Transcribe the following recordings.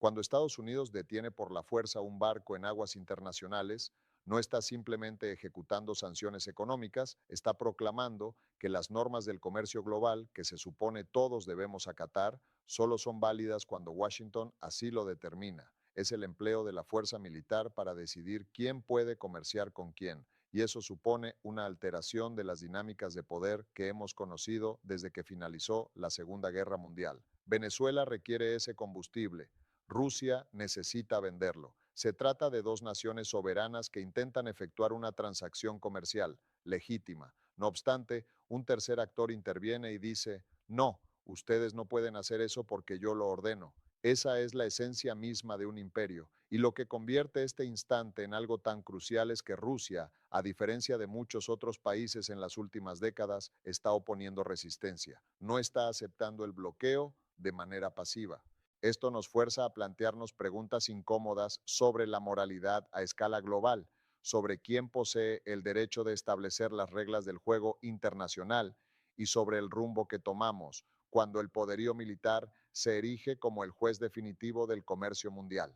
Cuando Estados Unidos detiene por la fuerza un barco en aguas internacionales, no está simplemente ejecutando sanciones económicas, está proclamando que las normas del comercio global, que se supone todos debemos acatar, solo son válidas cuando Washington así lo determina. Es el empleo de la fuerza militar para decidir quién puede comerciar con quién, y eso supone una alteración de las dinámicas de poder que hemos conocido desde que finalizó la Segunda Guerra Mundial. Venezuela requiere ese combustible. Rusia necesita venderlo. Se trata de dos naciones soberanas que intentan efectuar una transacción comercial legítima. No obstante, un tercer actor interviene y dice, no, ustedes no pueden hacer eso porque yo lo ordeno. Esa es la esencia misma de un imperio, y lo que convierte este instante en algo tan crucial es que Rusia, a diferencia de muchos otros países en las últimas décadas, está oponiendo resistencia. No está aceptando el bloqueo de manera pasiva. Esto nos fuerza a plantearnos preguntas incómodas sobre la moralidad a escala global, sobre quién posee el derecho de establecer las reglas del juego internacional y sobre el rumbo que tomamos cuando el poderío militar se erige como el juez definitivo del comercio mundial.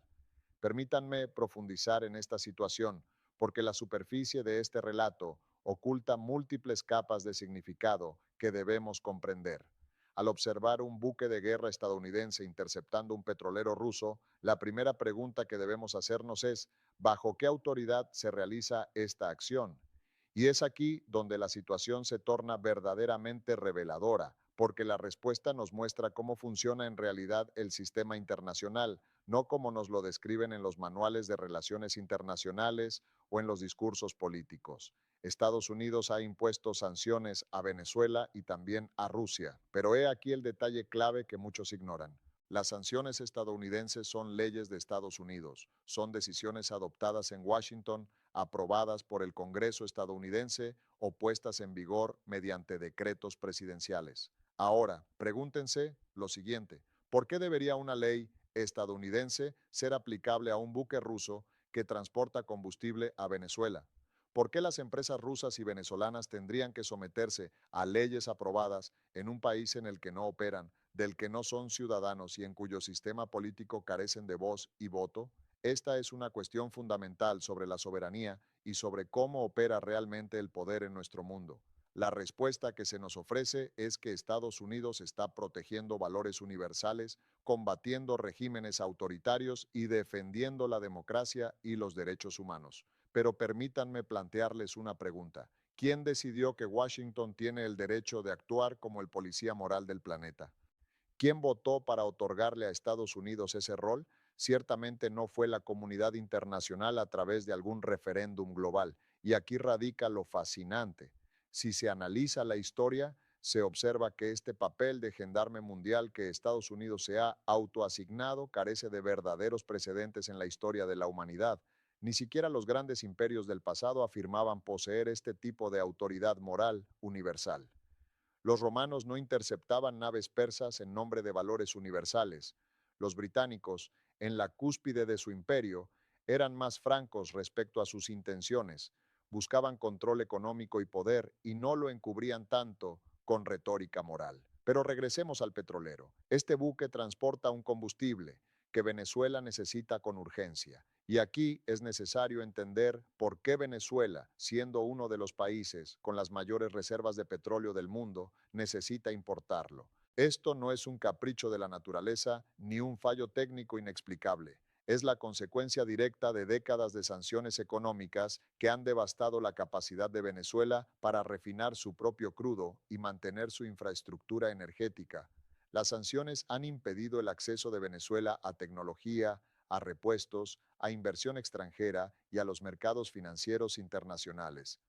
Permítanme profundizar en esta situación, porque la superficie de este relato oculta múltiples capas de significado que debemos comprender. Al observar un buque de guerra estadounidense interceptando un petrolero ruso, la primera pregunta que debemos hacernos es, ¿bajo qué autoridad se realiza esta acción? Y es aquí donde la situación se torna verdaderamente reveladora, porque la respuesta nos muestra cómo funciona en realidad el sistema internacional, no como nos lo describen en los manuales de relaciones internacionales o en los discursos políticos. Estados Unidos ha impuesto sanciones a Venezuela y también a Rusia, pero he aquí el detalle clave que muchos ignoran. Las sanciones estadounidenses son leyes de Estados Unidos, son decisiones adoptadas en Washington, aprobadas por el Congreso estadounidense o puestas en vigor mediante decretos presidenciales. Ahora, pregúntense lo siguiente, ¿por qué debería una ley estadounidense ser aplicable a un buque ruso que transporta combustible a Venezuela? ¿Por qué las empresas rusas y venezolanas tendrían que someterse a leyes aprobadas en un país en el que no operan, del que no son ciudadanos y en cuyo sistema político carecen de voz y voto? Esta es una cuestión fundamental sobre la soberanía y sobre cómo opera realmente el poder en nuestro mundo. La respuesta que se nos ofrece es que Estados Unidos está protegiendo valores universales, combatiendo regímenes autoritarios y defendiendo la democracia y los derechos humanos. Pero permítanme plantearles una pregunta. ¿Quién decidió que Washington tiene el derecho de actuar como el policía moral del planeta? ¿Quién votó para otorgarle a Estados Unidos ese rol? Ciertamente no fue la comunidad internacional a través de algún referéndum global. Y aquí radica lo fascinante. Si se analiza la historia, se observa que este papel de gendarme mundial que Estados Unidos se ha autoasignado carece de verdaderos precedentes en la historia de la humanidad. Ni siquiera los grandes imperios del pasado afirmaban poseer este tipo de autoridad moral universal. Los romanos no interceptaban naves persas en nombre de valores universales. Los británicos, en la cúspide de su imperio, eran más francos respecto a sus intenciones, buscaban control económico y poder y no lo encubrían tanto con retórica moral. Pero regresemos al petrolero. Este buque transporta un combustible que Venezuela necesita con urgencia. Y aquí es necesario entender por qué Venezuela, siendo uno de los países con las mayores reservas de petróleo del mundo, necesita importarlo. Esto no es un capricho de la naturaleza ni un fallo técnico inexplicable. Es la consecuencia directa de décadas de sanciones económicas que han devastado la capacidad de Venezuela para refinar su propio crudo y mantener su infraestructura energética. Las sanciones han impedido el acceso de Venezuela a tecnología, a repuestos, a inversión extranjera y a los mercados financieros internacionales.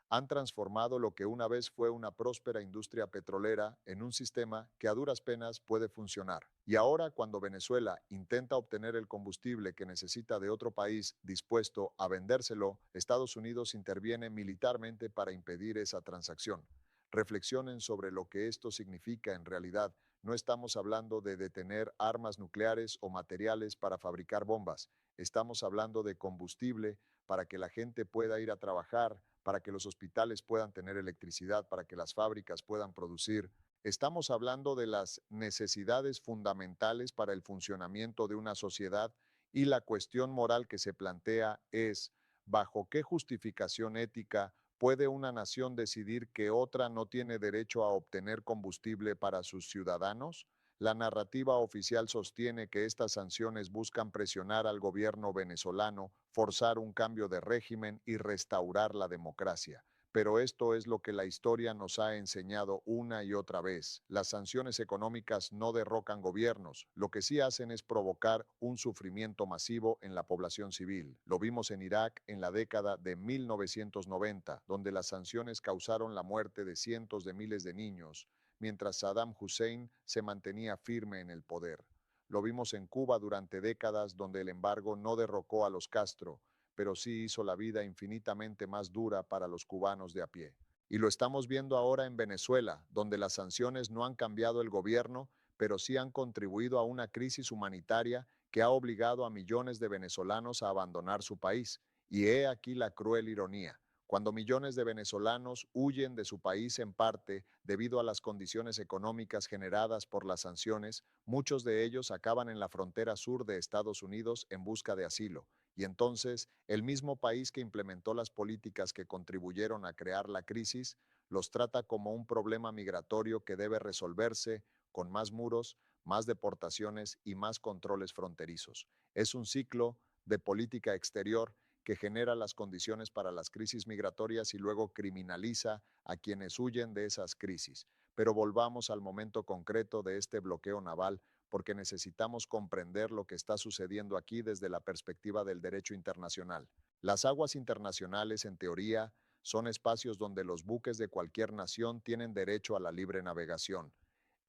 Han transformado lo que una vez fue una próspera industria petrolera en un sistema que a duras penas puede funcionar. Y ahora, cuando Venezuela intenta obtener el combustible que necesita de otro país dispuesto a vendérselo, Estados Unidos interviene militarmente para impedir esa transacción. Reflexionen sobre lo que esto significa en realidad. No estamos hablando de detener armas nucleares o materiales para fabricar bombas. Estamos hablando de combustible para que la gente pueda ir a trabajar, para que los hospitales puedan tener electricidad, para que las fábricas puedan producir. Estamos hablando de las necesidades fundamentales para el funcionamiento de una sociedad y la cuestión moral que se plantea es, ¿bajo qué justificación ética puede una nación decidir que otra no tiene derecho a obtener combustible para sus ciudadanos? La narrativa oficial sostiene que estas sanciones buscan presionar al gobierno venezolano, forzar un cambio de régimen y restaurar la democracia. Pero esto es lo que la historia nos ha enseñado una y otra vez. Las sanciones económicas no derrocan gobiernos, lo que sí hacen es provocar un sufrimiento masivo en la población civil. Lo vimos en Irak en la década de 1990, donde las sanciones causaron la muerte de cientos de miles de niños, mientras Saddam Hussein se mantenía firme en el poder. Lo vimos en Cuba durante décadas, donde el embargo no derrocó a los Castro, pero sí hizo la vida infinitamente más dura para los cubanos de a pie. Y lo estamos viendo ahora en Venezuela, donde las sanciones no han cambiado el gobierno, pero sí han contribuido a una crisis humanitaria que ha obligado a millones de venezolanos a abandonar su país. Y he aquí la cruel ironía. Cuando millones de venezolanos huyen de su país en parte debido a las condiciones económicas generadas por las sanciones, muchos de ellos acaban en la frontera sur de Estados Unidos en busca de asilo. Y entonces, el mismo país que implementó las políticas que contribuyeron a crear la crisis, los trata como un problema migratorio que debe resolverse con más muros, más deportaciones y más controles fronterizos. Es un ciclo de política exterior que genera las condiciones para las crisis migratorias y luego criminaliza a quienes huyen de esas crisis. Pero volvamos al momento concreto de este bloqueo naval, porque necesitamos comprender lo que está sucediendo aquí desde la perspectiva del derecho internacional. Las aguas internacionales, en teoría, son espacios donde los buques de cualquier nación tienen derecho a la libre navegación.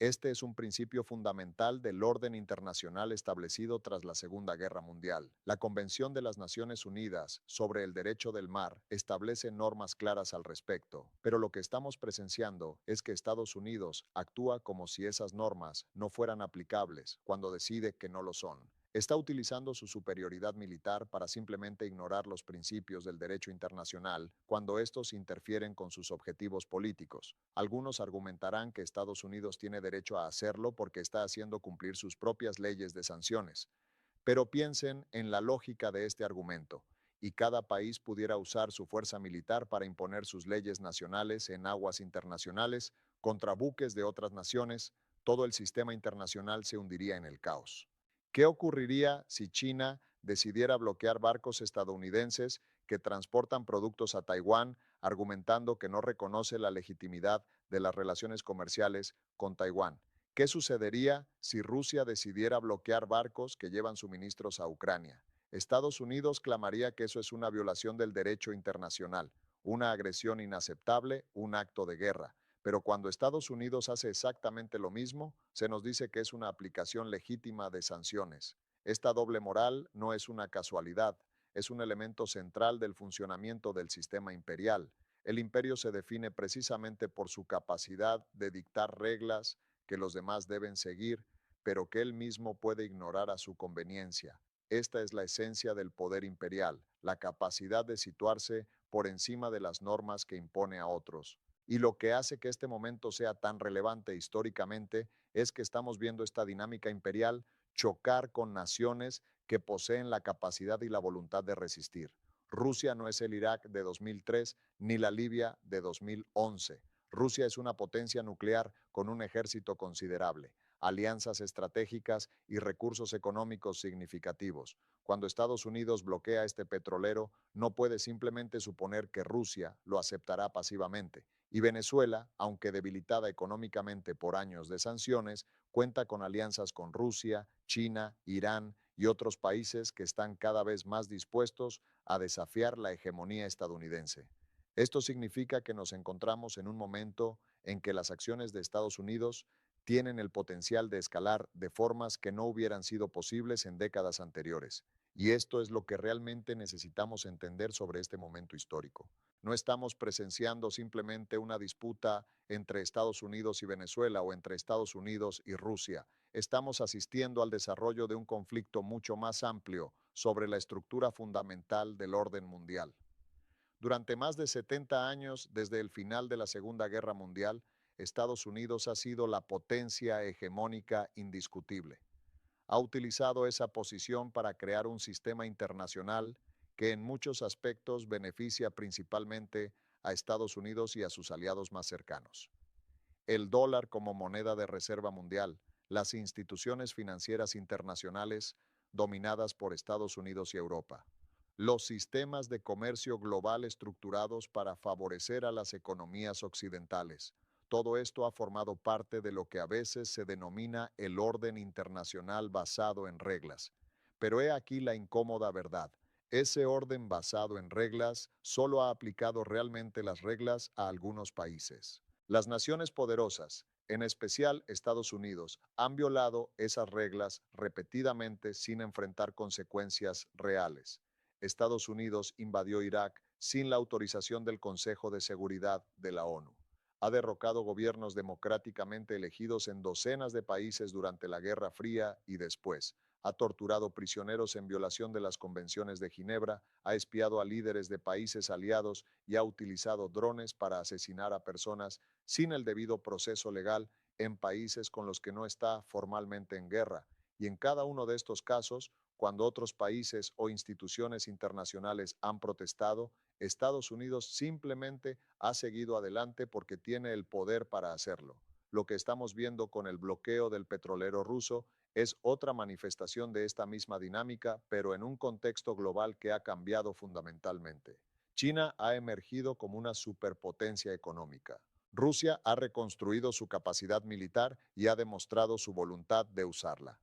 Este es un principio fundamental del orden internacional establecido tras la Segunda Guerra Mundial. La Convención de las Naciones Unidas sobre el Derecho del Mar establece normas claras al respecto, pero lo que estamos presenciando es que Estados Unidos actúa como si esas normas no fueran aplicables cuando decide que no lo son. Está utilizando su superioridad militar para simplemente ignorar los principios del derecho internacional cuando estos interfieren con sus objetivos políticos. Algunos argumentarán que Estados Unidos tiene derecho a hacerlo porque está haciendo cumplir sus propias leyes de sanciones. Pero piensen en la lógica de este argumento, y cada país pudiera usar su fuerza militar para imponer sus leyes nacionales en aguas internacionales contra buques de otras naciones, todo el sistema internacional se hundiría en el caos. ¿Qué ocurriría si China decidiera bloquear barcos estadounidenses que transportan productos a Taiwán, argumentando que no reconoce la legitimidad de las relaciones comerciales con Taiwán? ¿Qué sucedería si Rusia decidiera bloquear barcos que llevan suministros a Ucrania? Estados Unidos clamaría que eso es una violación del derecho internacional, una agresión inaceptable, un acto de guerra. Pero cuando Estados Unidos hace exactamente lo mismo, se nos dice que es una aplicación legítima de sanciones. Esta doble moral no es una casualidad, es un elemento central del funcionamiento del sistema imperial. El imperio se define precisamente por su capacidad de dictar reglas que los demás deben seguir, pero que él mismo puede ignorar a su conveniencia. Esta es la esencia del poder imperial, la capacidad de situarse por encima de las normas que impone a otros. Y lo que hace que este momento sea tan relevante históricamente es que estamos viendo esta dinámica imperial chocar con naciones que poseen la capacidad y la voluntad de resistir. Rusia no es el Irak de 2003 ni la Libia de 2011. Rusia es una potencia nuclear con un ejército considerable, alianzas estratégicas y recursos económicos significativos. Cuando Estados Unidos bloquea este petrolero, no puede simplemente suponer que Rusia lo aceptará pasivamente. Y Venezuela, aunque debilitada económicamente por años de sanciones, cuenta con alianzas con Rusia, China, Irán y otros países que están cada vez más dispuestos a desafiar la hegemonía estadounidense. Esto significa que nos encontramos en un momento en que las acciones de Estados Unidos tienen el potencial de escalar de formas que no hubieran sido posibles en décadas anteriores. Y esto es lo que realmente necesitamos entender sobre este momento histórico. No estamos presenciando simplemente una disputa entre Estados Unidos y Venezuela o entre Estados Unidos y Rusia. Estamos asistiendo al desarrollo de un conflicto mucho más amplio sobre la estructura fundamental del orden mundial. Durante más de 70 años desde el final de la Segunda Guerra Mundial, Estados Unidos ha sido la potencia hegemónica indiscutible. Ha utilizado esa posición para crear un sistema internacional que en muchos aspectos beneficia principalmente a Estados Unidos y a sus aliados más cercanos. El dólar como moneda de reserva mundial, las instituciones financieras internacionales dominadas por Estados Unidos y Europa, los sistemas de comercio global estructurados para favorecer a las economías occidentales. Todo esto ha formado parte de lo que a veces se denomina el orden internacional basado en reglas. Pero he aquí la incómoda verdad. Ese orden basado en reglas solo ha aplicado realmente las reglas a algunos países. Las naciones poderosas, en especial Estados Unidos, han violado esas reglas repetidamente sin enfrentar consecuencias reales. Estados Unidos invadió Irak sin la autorización del Consejo de Seguridad de la ONU. Ha derrocado gobiernos democráticamente elegidos en docenas de países durante la Guerra Fría y después. Ha torturado prisioneros en violación de las convenciones de Ginebra, ha espiado a líderes de países aliados y ha utilizado drones para asesinar a personas sin el debido proceso legal en países con los que no está formalmente en guerra. Y en cada uno de estos casos, cuando otros países o instituciones internacionales han protestado, Estados Unidos simplemente ha seguido adelante porque tiene el poder para hacerlo. Lo que estamos viendo con el bloqueo del petrolero ruso es otra manifestación de esta misma dinámica, pero en un contexto global que ha cambiado fundamentalmente. China ha emergido como una superpotencia económica. Rusia ha reconstruido su capacidad militar y ha demostrado su voluntad de usarla.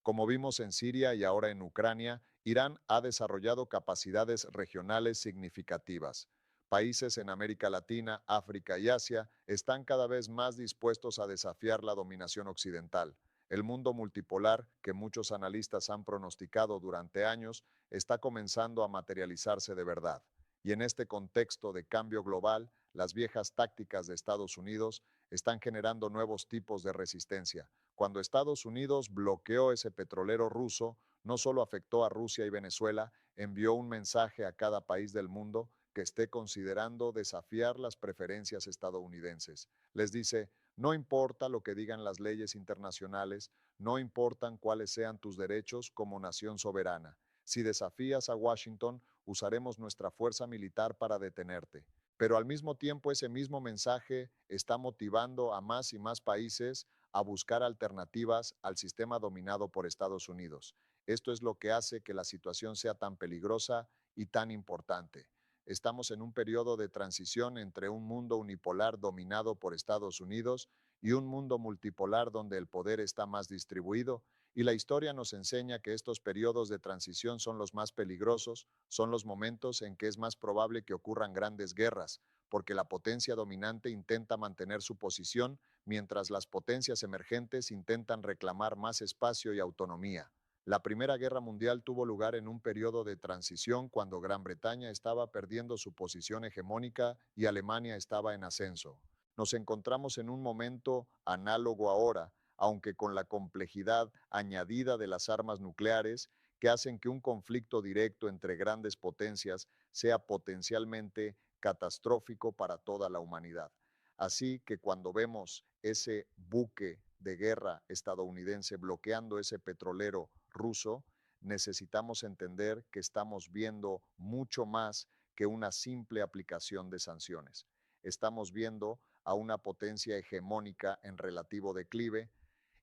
Como vimos en Siria y ahora en Ucrania, Irán ha desarrollado capacidades regionales significativas. Países en América Latina, África y Asia están cada vez más dispuestos a desafiar la dominación occidental. El mundo multipolar, que muchos analistas han pronosticado durante años, está comenzando a materializarse de verdad. Y en este contexto de cambio global, las viejas tácticas de Estados Unidos están generando nuevos tipos de resistencia. Cuando Estados Unidos bloqueó ese petrolero ruso, no solo afectó a Rusia y Venezuela, envió un mensaje a cada país del mundo que esté considerando desafiar las preferencias estadounidenses. Les dice, no importa lo que digan las leyes internacionales, no importan cuáles sean tus derechos como nación soberana. Si desafías a Washington, usaremos nuestra fuerza militar para detenerte. Pero al mismo tiempo ese mismo mensaje está motivando a más y más países a buscar alternativas al sistema dominado por Estados Unidos. Esto es lo que hace que la situación sea tan peligrosa y tan importante. Estamos en un periodo de transición entre un mundo unipolar dominado por Estados Unidos y un mundo multipolar donde el poder está más distribuido, y la historia nos enseña que estos periodos de transición son los más peligrosos, son los momentos en que es más probable que ocurran grandes guerras, porque la potencia dominante intenta mantener su posición mientras las potencias emergentes intentan reclamar más espacio y autonomía. La Primera Guerra Mundial tuvo lugar en un periodo de transición cuando Gran Bretaña estaba perdiendo su posición hegemónica y Alemania estaba en ascenso. Nos encontramos en un momento análogo ahora, aunque con la complejidad añadida de las armas nucleares que hacen que un conflicto directo entre grandes potencias sea potencialmente catastrófico para toda la humanidad. Así que cuando vemos ese buque de guerra estadounidense bloqueando ese petrolero ruso, necesitamos entender que estamos viendo mucho más que una simple aplicación de sanciones. Estamos viendo a una potencia hegemónica en relativo declive,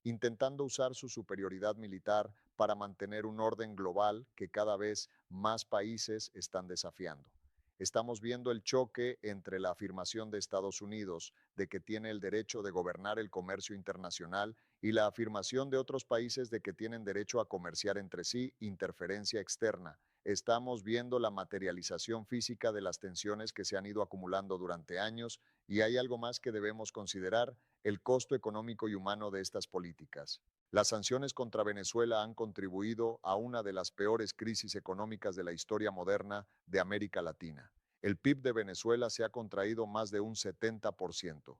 intentando usar su superioridad militar para mantener un orden global que cada vez más países están desafiando. Estamos viendo el choque entre la afirmación de Estados Unidos de que tiene el derecho de gobernar el comercio internacional y la afirmación de otros países de que tienen derecho a comerciar entre sí, interferencia externa. Estamos viendo la materialización física de las tensiones que se han ido acumulando durante años, y hay algo más que debemos considerar: el costo económico y humano de estas políticas. Las sanciones contra Venezuela han contribuido a una de las peores crisis económicas de la historia moderna de América Latina. El PIB de Venezuela se ha contraído más de un 70%.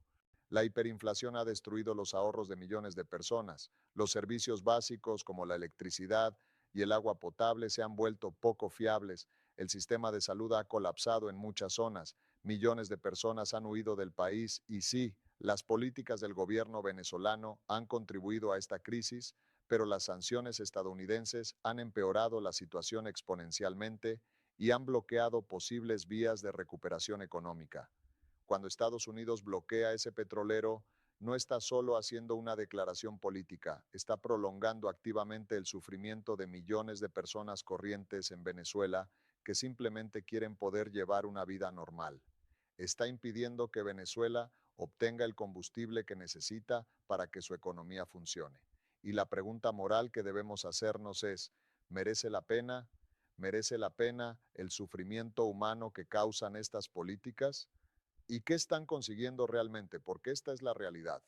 La hiperinflación ha destruido los ahorros de millones de personas. Los servicios básicos como la electricidad y el agua potable se han vuelto poco fiables. El sistema de salud ha colapsado en muchas zonas. Millones de personas han huido del país y sí, Las políticas del gobierno venezolano han contribuido a esta crisis, pero las sanciones estadounidenses han empeorado la situación exponencialmente y han bloqueado posibles vías de recuperación económica. Cuando Estados Unidos bloquea ese petrolero, no está solo haciendo una declaración política, está prolongando activamente el sufrimiento de millones de personas corrientes en Venezuela que simplemente quieren poder llevar una vida normal. Está impidiendo que Venezuela obtenga el combustible que necesita para que su economía funcione. Y la pregunta moral que debemos hacernos es, ¿merece la pena? ¿Merece la pena el sufrimiento humano que causan estas políticas? ¿Y qué están consiguiendo realmente? Porque esta es la realidad.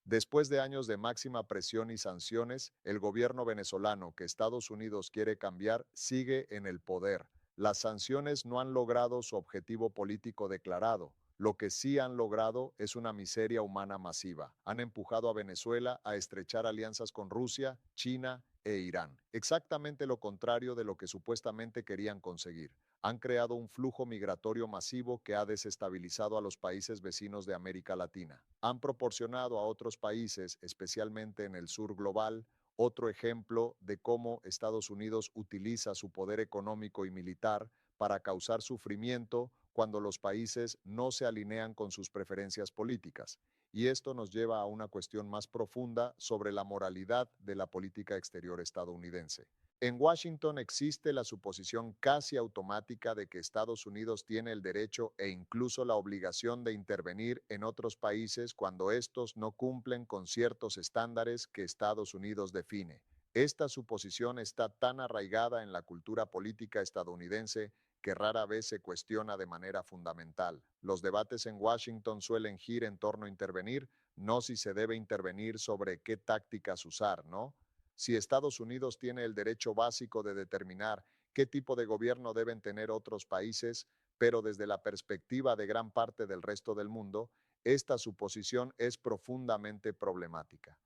Después de años de máxima presión y sanciones, el gobierno venezolano que Estados Unidos quiere cambiar sigue en el poder. Las sanciones no han logrado su objetivo político declarado. Lo que sí han logrado es una miseria humana masiva. Han empujado a Venezuela a estrechar alianzas con Rusia, China e Irán. Exactamente lo contrario de lo que supuestamente querían conseguir. Han creado un flujo migratorio masivo que ha desestabilizado a los países vecinos de América Latina. Han proporcionado a otros países, especialmente en el sur global, otro ejemplo de cómo Estados Unidos utiliza su poder económico y militar para causar sufrimiento cuando los países no se alinean con sus preferencias políticas. Y esto nos lleva a una cuestión más profunda sobre la moralidad de la política exterior estadounidense. En Washington existe la suposición casi automática de que Estados Unidos tiene el derecho e incluso la obligación de intervenir en otros países cuando estos no cumplen con ciertos estándares que Estados Unidos define. Esta suposición está tan arraigada en la cultura política estadounidense que rara vez se cuestiona de manera fundamental. Los debates en Washington suelen girar en torno a intervenir, no si se debe intervenir sobre qué tácticas usar, ¿no? Si Estados Unidos tiene el derecho básico de determinar qué tipo de gobierno deben tener otros países, pero desde la perspectiva de gran parte del resto del mundo, esta suposición es profundamente problemática.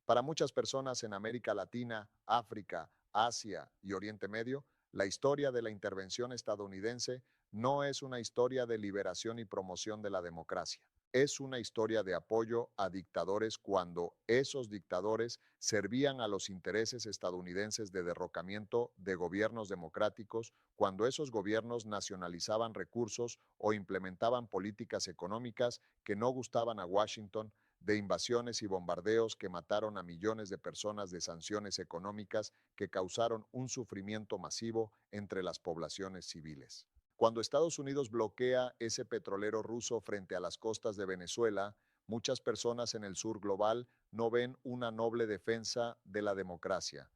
Para muchas personas en América Latina, África, Asia y Oriente Medio, la historia de la intervención estadounidense no es una historia de liberación y promoción de la democracia. Es una historia de apoyo a dictadores cuando esos dictadores servían a los intereses estadounidenses de derrocamiento de gobiernos democráticos, cuando esos gobiernos nacionalizaban recursos o implementaban políticas económicas que no gustaban a Washington, de invasiones y bombardeos que mataron a millones de personas, de sanciones económicas que causaron un sufrimiento masivo entre las poblaciones civiles. Cuando Estados Unidos bloquea ese petrolero ruso frente a las costas de Venezuela, muchas personas en el sur global no ven una noble defensa de la democracia.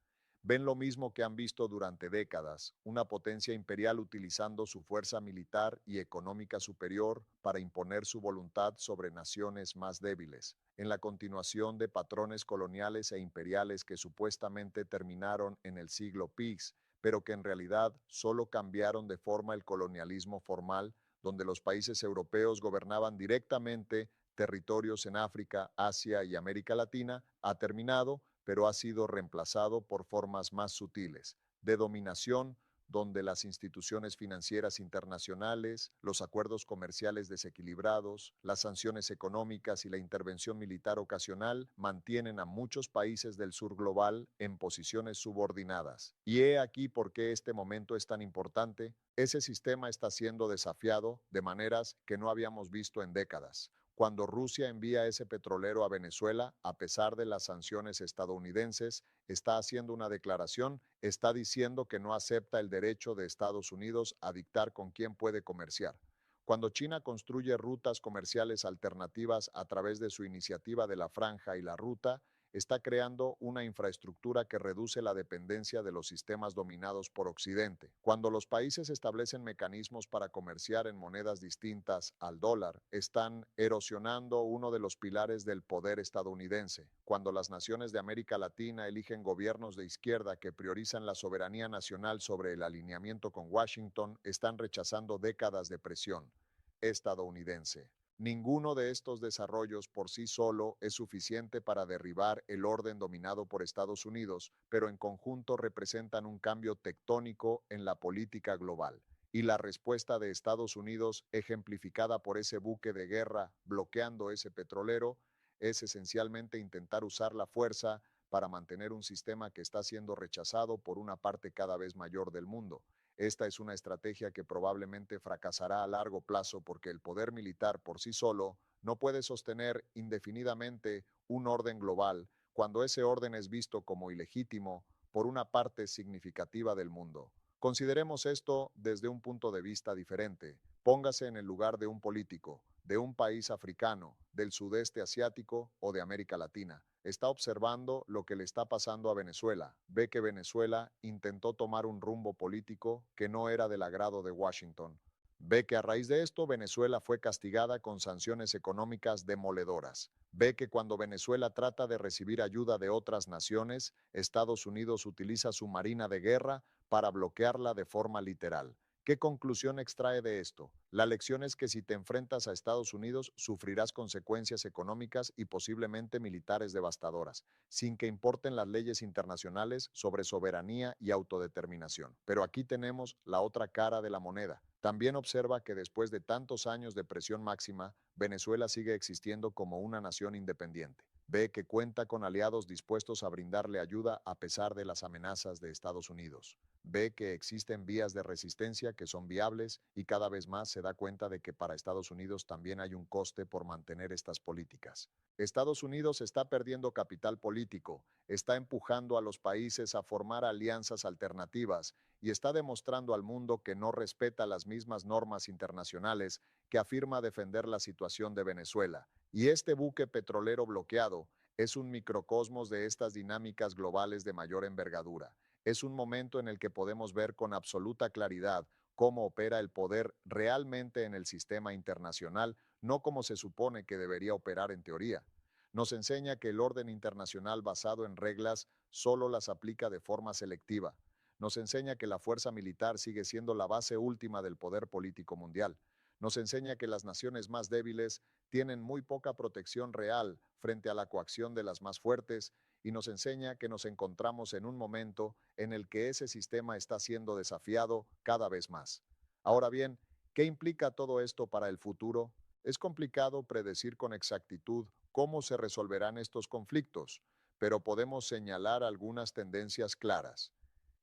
Ven lo mismo que han visto durante décadas, una potencia imperial utilizando su fuerza militar y económica superior para imponer su voluntad sobre naciones más débiles, en la continuación de patrones coloniales e imperiales que supuestamente terminaron en el siglo X, pero que en realidad solo cambiaron de forma el colonialismo formal, donde los países europeos gobernaban directamente territorios en África, Asia y América Latina, ha terminado, pero ha sido reemplazado por formas más sutiles, de dominación, donde las instituciones financieras internacionales, los acuerdos comerciales desequilibrados, las sanciones económicas y la intervención militar ocasional mantienen a muchos países del sur global en posiciones subordinadas. Y he aquí por qué este momento es tan importante. Ese sistema está siendo desafiado de maneras que no habíamos visto en décadas. Cuando Rusia envía ese petrolero a Venezuela, a pesar de las sanciones estadounidenses, está haciendo una declaración, está diciendo que no acepta el derecho de Estados Unidos a dictar con quién puede comerciar. Cuando China construye rutas comerciales alternativas a través de su iniciativa de la Franja y la Ruta, está creando una infraestructura que reduce la dependencia de los sistemas dominados por Occidente. Cuando los países establecen mecanismos para comerciar en monedas distintas al dólar, están erosionando uno de los pilares del poder estadounidense. Cuando las naciones de América Latina eligen gobiernos de izquierda que priorizan la soberanía nacional sobre el alineamiento con Washington, están rechazando décadas de presión estadounidense. Ninguno de estos desarrollos por sí solo es suficiente para derribar el orden dominado por Estados Unidos, pero en conjunto representan un cambio tectónico en la política global. Y la respuesta de Estados Unidos, ejemplificada por ese buque de guerra bloqueando ese petrolero, es esencialmente intentar usar la fuerza para mantener un sistema que está siendo rechazado por una parte cada vez mayor del mundo. Esta es una estrategia que probablemente fracasará a largo plazo porque el poder militar por sí solo no puede sostener indefinidamente un orden global cuando ese orden es visto como ilegítimo por una parte significativa del mundo. Consideremos esto desde un punto de vista diferente. Póngase en el lugar de un político, de un país africano, del sudeste asiático o de América Latina. Está observando lo que le está pasando a Venezuela. Ve que Venezuela intentó tomar un rumbo político que no era del agrado de Washington. Ve que a raíz de esto Venezuela fue castigada con sanciones económicas demoledoras. Ve que cuando Venezuela trata de recibir ayuda de otras naciones, Estados Unidos utiliza su marina de guerra para bloquearla de forma literal. ¿Qué conclusión extrae de esto? La lección es que si te enfrentas a Estados Unidos, sufrirás consecuencias económicas y posiblemente militares devastadoras, sin que importen las leyes internacionales sobre soberanía y autodeterminación. Pero aquí tenemos la otra cara de la moneda. También observa que después de tantos años de presión máxima, Venezuela sigue existiendo como una nación independiente. Ve que cuenta con aliados dispuestos a brindarle ayuda a pesar de las amenazas de Estados Unidos. Ve que existen vías de resistencia que son viables y cada vez más se da cuenta de que para Estados Unidos también hay un coste por mantener estas políticas. Estados Unidos está perdiendo capital político, está empujando a los países a formar alianzas alternativas y está demostrando al mundo que no respeta las mismas normas internacionales que afirma defender la situación de Venezuela. Y este buque petrolero bloqueado es un microcosmos de estas dinámicas globales de mayor envergadura. Es un momento en el que podemos ver con absoluta claridad cómo opera el poder realmente en el sistema internacional, no como se supone que debería operar en teoría. Nos enseña que el orden internacional basado en reglas solo las aplica de forma selectiva. Nos enseña que la fuerza militar sigue siendo la base última del poder político mundial. Nos enseña que las naciones más débiles tienen muy poca protección real frente a la coacción de las más fuertes y nos enseña que nos encontramos en un momento en el que ese sistema está siendo desafiado cada vez más. Ahora bien, ¿qué implica todo esto para el futuro? Es complicado predecir con exactitud cómo se resolverán estos conflictos, pero podemos señalar algunas tendencias claras.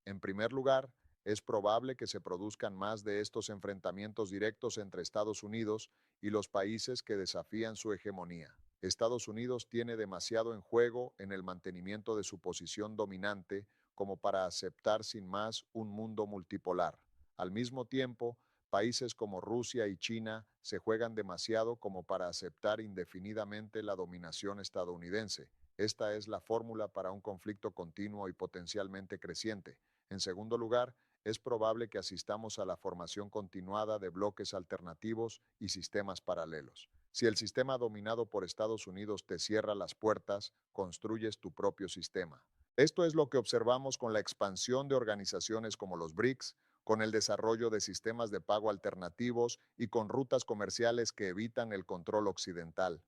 En primer lugar, es probable que se produzcan más de estos enfrentamientos directos entre Estados Unidos y los países que desafían su hegemonía. Estados Unidos tiene demasiado en juego en el mantenimiento de su posición dominante como para aceptar sin más un mundo multipolar. Al mismo tiempo, países como Rusia y China se juegan demasiado como para aceptar indefinidamente la dominación estadounidense. Esta es la fórmula para un conflicto continuo y potencialmente creciente. En segundo lugar, es probable que asistamos a la formación continuada de bloques alternativos y sistemas paralelos. Si el sistema dominado por Estados Unidos te cierra las puertas, construyes tu propio sistema. Esto es lo que observamos con la expansión de organizaciones como los BRICS, con el desarrollo de sistemas de pago alternativos y con rutas comerciales que evitan el control occidental.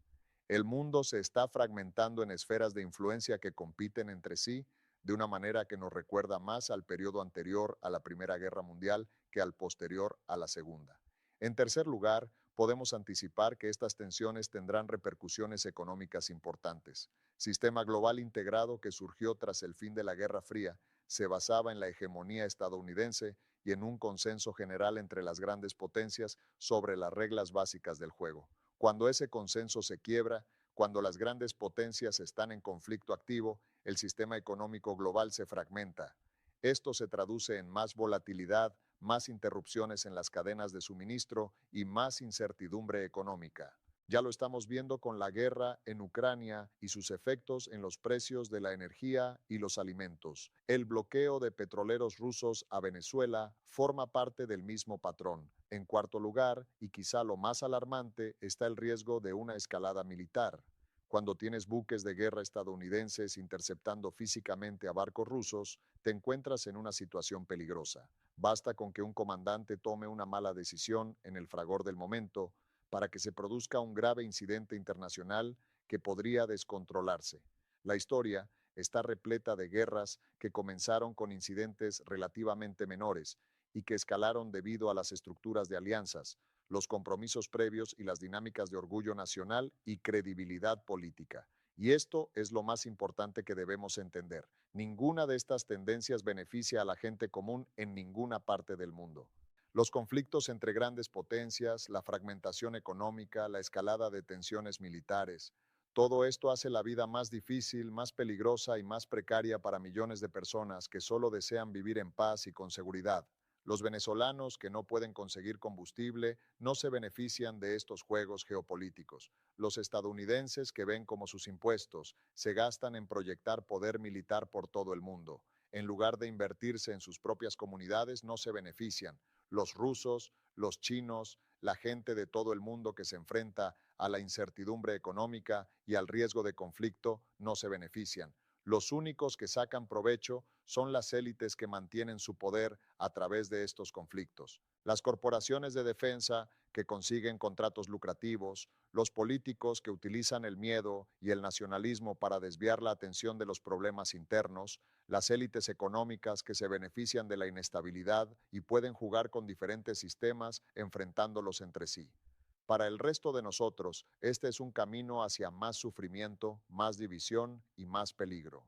El mundo se está fragmentando en esferas de influencia que compiten entre sí de una manera que nos recuerda más al periodo anterior a la Primera Guerra Mundial que al posterior a la Segunda. En tercer lugar, podemos anticipar que estas tensiones tendrán repercusiones económicas importantes. Sistema global integrado que surgió tras el fin de la Guerra Fría se basaba en la hegemonía estadounidense y en un consenso general entre las grandes potencias sobre las reglas básicas del juego. Cuando ese consenso se quiebra, cuando las grandes potencias están en conflicto activo, el sistema económico global se fragmenta. Esto se traduce en más volatilidad, más interrupciones en las cadenas de suministro y más incertidumbre económica. Ya lo estamos viendo con la guerra en Ucrania y sus efectos en los precios de la energía y los alimentos. El bloqueo de petroleros rusos a Venezuela forma parte del mismo patrón. En cuarto lugar, y quizá lo más alarmante, está el riesgo de una escalada militar. Cuando tienes buques de guerra estadounidenses interceptando físicamente a barcos rusos, te encuentras en una situación peligrosa. Basta con que un comandante tome una mala decisión en el fragor del momento para que se produzca un grave incidente internacional que podría descontrolarse. La historia está repleta de guerras que comenzaron con incidentes relativamente menores y que escalaron debido a las estructuras de alianzas, los compromisos previos y las dinámicas de orgullo nacional y credibilidad política. Y esto es lo más importante que debemos entender. Ninguna de estas tendencias beneficia a la gente común en ninguna parte del mundo. Los conflictos entre grandes potencias, la fragmentación económica, la escalada de tensiones militares, todo esto hace la vida más difícil, más peligrosa y más precaria para millones de personas que solo desean vivir en paz y con seguridad. Los venezolanos que no pueden conseguir combustible no se benefician de estos juegos geopolíticos. Los estadounidenses que ven como sus impuestos se gastan en proyectar poder militar por todo el mundo. En lugar de invertirse en sus propias comunidades, no se benefician. Los rusos, los chinos, la gente de todo el mundo que se enfrenta a la incertidumbre económica y al riesgo de conflicto no se benefician. Los únicos que sacan provecho son las élites que mantienen su poder a través de estos conflictos. Las corporaciones de defensa que consiguen contratos lucrativos, los políticos que utilizan el miedo y el nacionalismo para desviar la atención de los problemas internos, las élites económicas que se benefician de la inestabilidad y pueden jugar con diferentes sistemas enfrentándolos entre sí. Para el resto de nosotros, este es un camino hacia más sufrimiento, más división y más peligro.